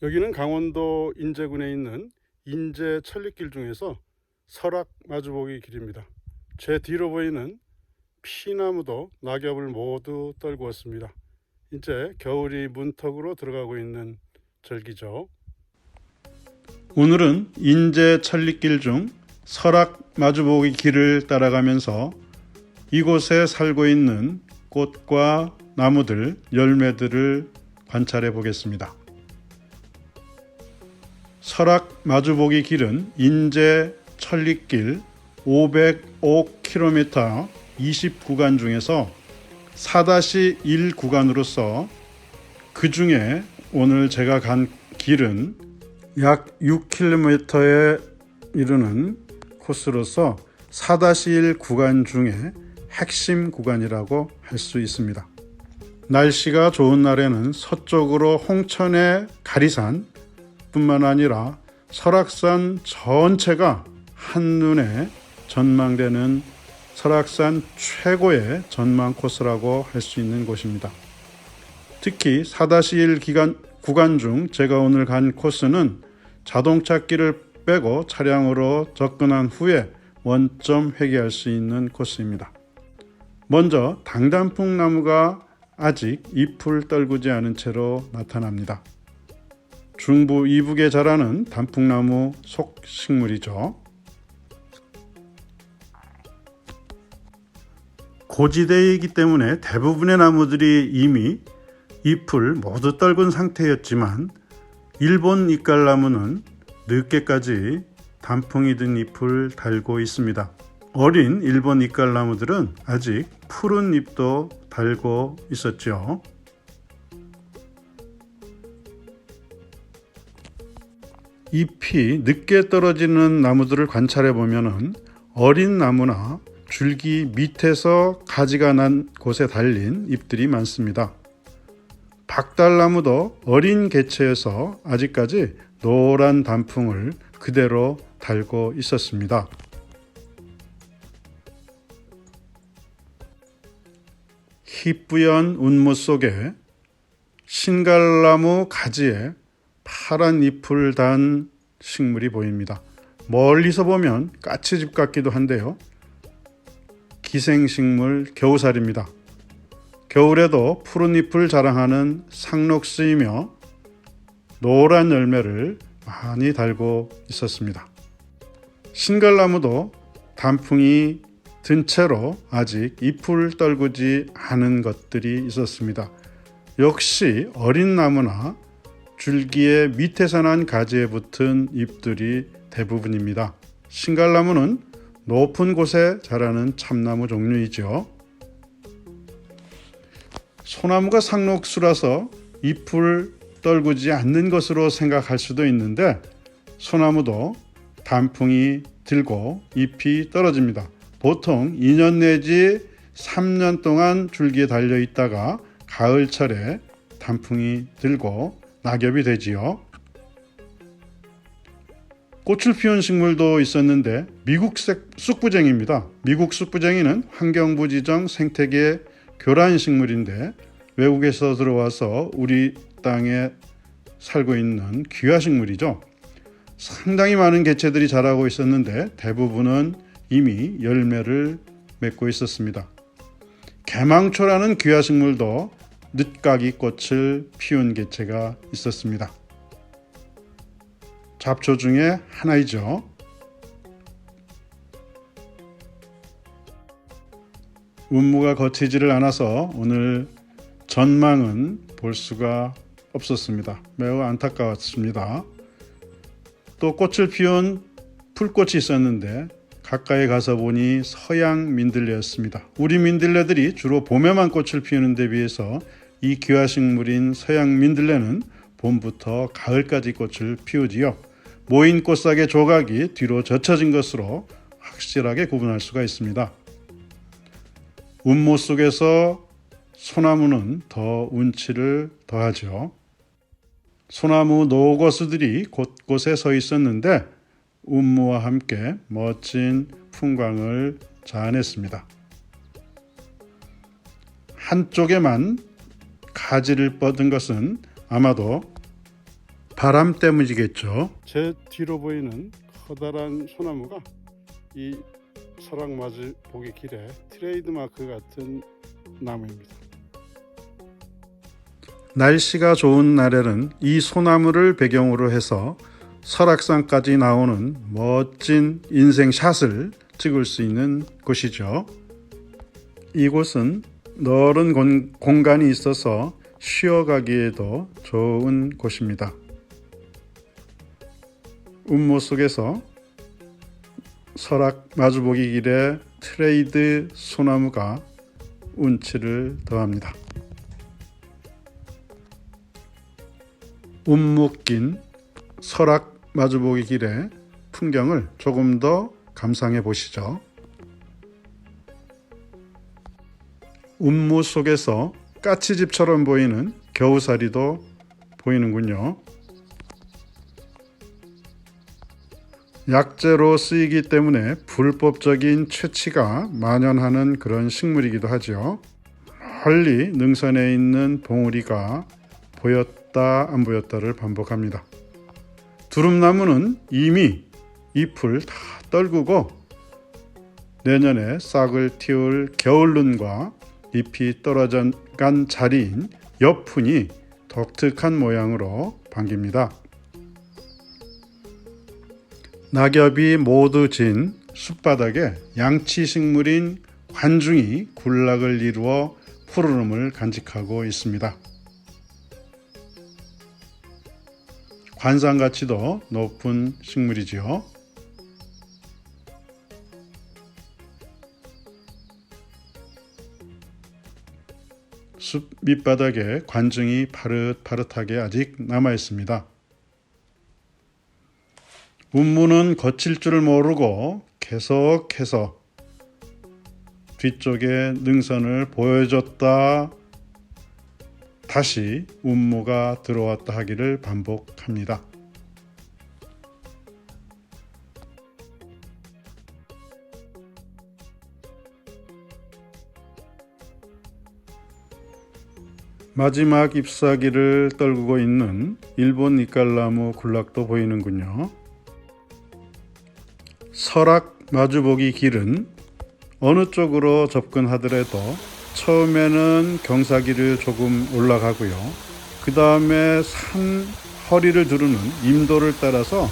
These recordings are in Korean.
여기는 강원도 인제군에 있는 인제 천리길 중에서 설악 마주보기 길입니다. 제 뒤로 보이는 피나무도 낙엽을 모두 떨구었습니다. 이제 겨울이 문턱으로 들어가고 있는 절기죠. 오늘은 인제 천리길 중 설악 마주보기 길을 따라가면서 이곳에 살고 있는 꽃과 나무들, 열매들을 관찰해 보겠습니다. 설악 마주보기 길은 인제 천리길 505km 20구간 중에서 4-1 구간으로서 그 중에 오늘 제가 간 길은 약 6km에 이르는 코스로서 4-1 구간 중에 핵심 구간이라고 할 수 있습니다. 날씨가 좋은 날에는 서쪽으로 홍천의 가리산 뿐만 아니라 설악산 전체가 한눈에 전망되는 설악산 최고의 전망 코스라고 할 수 있는 곳입니다. 특히 4-1 구간 중 제가 오늘 간 코스는 자동차 길을 빼고 차량으로 접근한 후에 원점 회귀할 수 있는 코스입니다. 먼저 당단풍 나무가 아직 잎을 떨구지 않은 채로 나타납니다. 중부 이북에 자라는 단풍나무 속식물이죠. 고지대이기 때문에 대부분의 나무들이 이미 잎을 모두 떨군 상태였지만 일본 이깔나무는 늦게까지 단풍이 든 잎을 달고 있습니다. 어린 일본 이깔나무들은 아직 푸른 잎도 달고 있었죠. 잎이 늦게 떨어지는 나무들을 관찰해 보면 어린 나무나 줄기 밑에서 가지가 난 곳에 달린 잎들이 많습니다. 박달나무도 어린 개체에서 아직까지 노란 단풍을 그대로 달고 있었습니다. 희뿌연 운무 속에 신갈나무 가지에 파란 잎을 단 식물이 보입니다. 멀리서 보면 까치집 같기도 한데요. 기생식물 겨우살입니다. 겨울에도 푸른 잎을 자랑하는 상록스이며 노란 열매를 많이 달고 있었습니다. 신갈나무도 단풍이 든 채로 아직 잎을 떨구지 않은 것들이 있었습니다. 역시 어린 나무나 줄기의 밑에서 난 가지에 붙은 잎들이 대부분입니다. 신갈나무는 높은 곳에 자라는 참나무 종류이죠. 소나무가 상록수라서 잎을 떨구지 않는 것으로 생각할 수도 있는데 소나무도 단풍이 들고 잎이 떨어집니다. 보통 2년 내지 3년 동안 줄기에 달려 있다가 가을철에 단풍이 들고 낙엽이 되지요. 꽃을 피운 식물도 있었는데 미국 쑥부쟁이입니다. 미국 쑥부쟁이는 환경부 지정 생태계 교란 식물인데 외국에서 들어와서 우리 땅에 살고 있는 귀화 식물이죠. 상당히 많은 개체들이 자라고 있었는데 대부분은 이미 열매를 맺고 있었습니다. 개망초라는 귀화 식물도 늦가기 꽃을 피운 개체가 있었습니다. 잡초 중에 하나이죠. 운무가 거치지를 않아서 오늘 전망은 볼 수가 없었습니다. 매우 안타까웠습니다. 또 꽃을 피운 풀꽃이 있었는데 가까이 가서 보니 서양 민들레였습니다. 우리 민들레들이 주로 봄에만 꽃을 피우는 데 비해서 이 귀화식물인 서양 민들레는 봄부터 가을까지 꽃을 피우지요. 모인 꽃삭의 조각이 뒤로 젖혀진 것으로 확실하게 구분할 수가 있습니다. 운무 속에서 소나무는 더 운치를 더하죠. 소나무 노거수들이 곳곳에 서 있었는데 운무와 함께 멋진 풍광을 자아냈습니다. 한쪽에만 가지를 뻗은 것은 아마도 바람 때문이겠죠. 제 뒤로 보이는 커다란 소나무가 이 설악마주보기 길의 트레이드마크 같은 나무입니다. 날씨가 좋은 날에는 이 소나무를 배경으로 해서 설악산까지 나오는 멋진 인생샷을 찍을 수 있는 곳이죠. 이곳은 넓은 공간이 있어서 쉬어가기에도 좋은 곳입니다. 운모 속에서 설악 마주보기 길의 트레이드 소나무가 운치를 더합니다. 움묶인 설악 마주보기 길의 풍경을 조금 더 감상해 보시죠. 운무 속에서 까치집처럼 보이는 겨우살이도 보이는군요. 약재로 쓰이기 때문에 불법적인 채취가 만연하는 그런 식물이기도 하죠. 멀리 능선에 있는 봉우리가 보였다 안 보였다를 반복합니다. 두릅나무는 이미 잎을 다 떨구고 내년에 싹을 틔울 겨울눈과 잎이 떨어져 간 자리인 옆푼이 독특한 모양으로 반깁니다. 낙엽이 모두 진 숲바닥에 양치식물인 관중이 군락을 이루어 푸르름을 간직하고 있습니다. 관상가치도 높은 식물이지요. 숲 밑바닥에 관중이 파릇파릇하게 아직 남아 있습니다. 운무는 거칠 줄 모르고 계속해서 뒤쪽에 능선을 보여줬다 다시 운무가 들어왔다 하기를 반복합니다. 마지막 잎사귀를 떨구고 있는 일본 이깔나무 군락도 보이는군요. 설악 마주보기 길은 어느 쪽으로 접근하더라도 처음에는 경사길을 조금 올라가고요. 그 다음에 산 허리를 두르는 임도를 따라서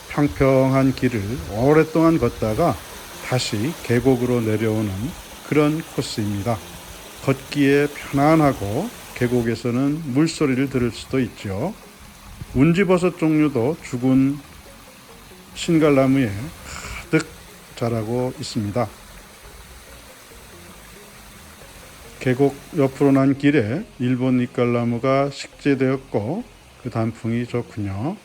평평한 길을 오랫동안 걷다가 다시 계곡으로 내려오는 그런 코스입니다. 걷기에 편안하고 계곡에서는 물소리를 들을 수도 있죠. 운지버섯 종류도 죽은 신갈나무에 가득 자라고 있습니다. 계곡 옆으로 난 길에 일본 이깔나무가 식재되었고 그 단풍이 좋군요.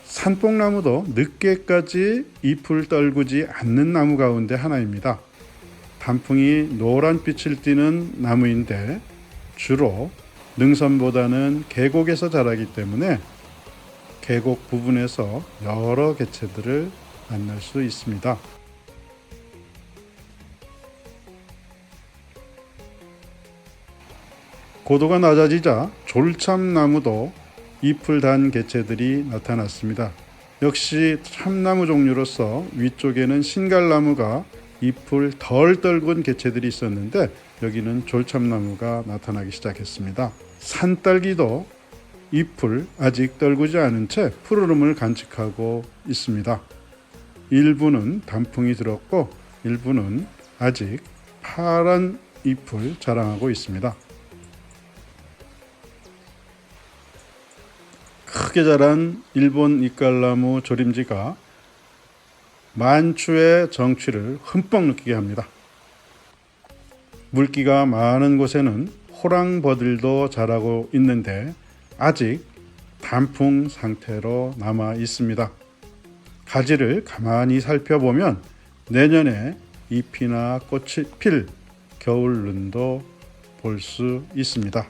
산뽕나무도 늦게까지 잎을 떨구지 않는 나무 가운데 하나입니다. 단풍이 노란빛을 띠는 나무인데 주로 능선보다는 계곡에서 자라기 때문에 계곡 부분에서 여러 개체들을 만날 수 있습니다. 고도가 낮아지자 졸참나무도 잎을 단 개체들이 나타났습니다. 역시 참나무 종류로서 위쪽에는 신갈나무가 잎을 덜 떨군 개체들이 있었는데 여기는 졸참나무가 나타나기 시작했습니다. 산딸기도 잎을 아직 떨구지 않은 채 푸르름을 간직하고 있습니다. 일부는 단풍이 들었고 일부는 아직 파란 잎을 자랑하고 있습니다. 크게 자란 일본 이깔나무 조림지가 만추의 정취를 흠뻑 느끼게 합니다. 물기가 많은 곳에는 호랑버들도 자라고 있는데 아직 단풍 상태로 남아 있습니다. 가지를 가만히 살펴보면 내년에 잎이나 꽃이 필 겨울눈도 볼 수 있습니다.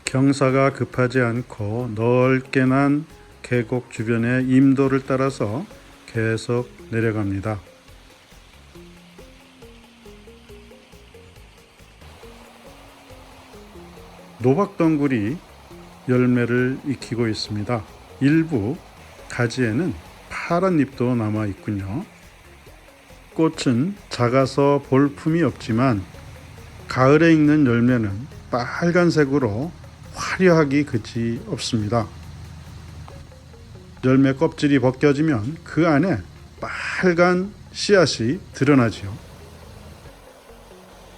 경사가 급하지 않고 넓게 난 계곡 주변의 임도를 따라서 계속 내려갑니다. 노박덩굴이 열매를 익히고 있습니다. 일부 가지에는 파란 잎도 남아 있군요. 꽃은 작아서 볼품이 없지만 가을에 익는 열매는 빨간색으로 화려하기 그지 없습니다. 열매 껍질이 벗겨지면 그 안에 빨간 씨앗이 드러나지요.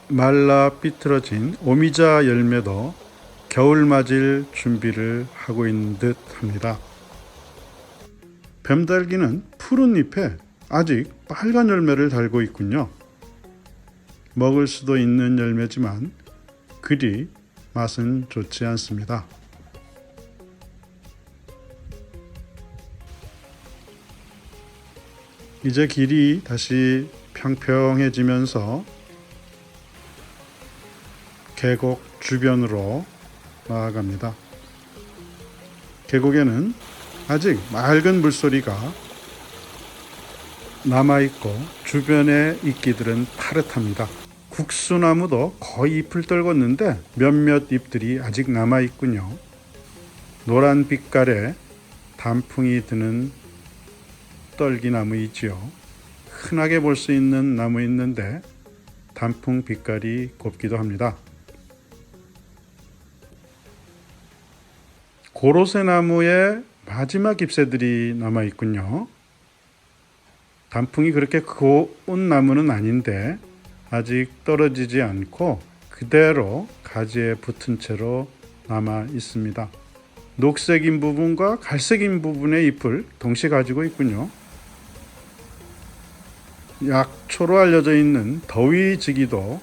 말라 삐뚤어진 오미자 열매도 겨울 맞을 준비를 하고 있는 듯 합니다. 뱀달기는 푸른 잎에 아직 빨간 열매를 달고 있군요. 먹을 수도 있는 열매지만 그리 맛은 좋지 않습니다. 이제 길이 다시 평평해지면서 계곡 주변으로 나아갑니다. 계곡에는 아직 맑은 물소리가 남아있고 주변의 이끼들은 파릇합니다. 국수나무도 거의 잎을 떨궜는데 몇몇 잎들이 아직 남아있군요. 노란 빛깔의 단풍이 드는 떨기나무이지요. 흔하게 볼 수 있는 나무였는데 단풍 빛깔이 곱기도 합니다. 고로쇠 나무의 마지막 잎새들이 남아 있군요. 단풍이 그렇게 고운 나무는 아닌데 아직 떨어지지 않고 그대로 가지에 붙은 채로 남아 있습니다. 녹색인 부분과 갈색인 부분의 잎을 동시에 가지고 있군요. 약초로 알려져 있는 더위지기도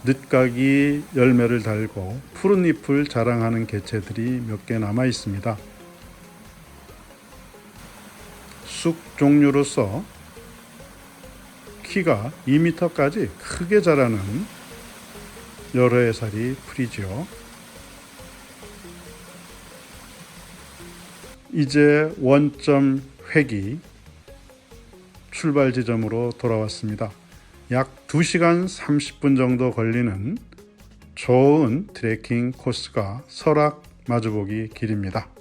늦가기 열매를 달고 푸른 잎을 자랑하는 개체들이 몇 개 남아 있습니다. 쑥 종류로서 키가 2m까지 크게 자라는 여러 해살이 풀이죠. 이제 원점 획이 출발 지점으로 돌아왔습니다. 약 2시간 30분 정도 걸리는 좋은 트레킹 코스가 설악 마주보기 길입니다.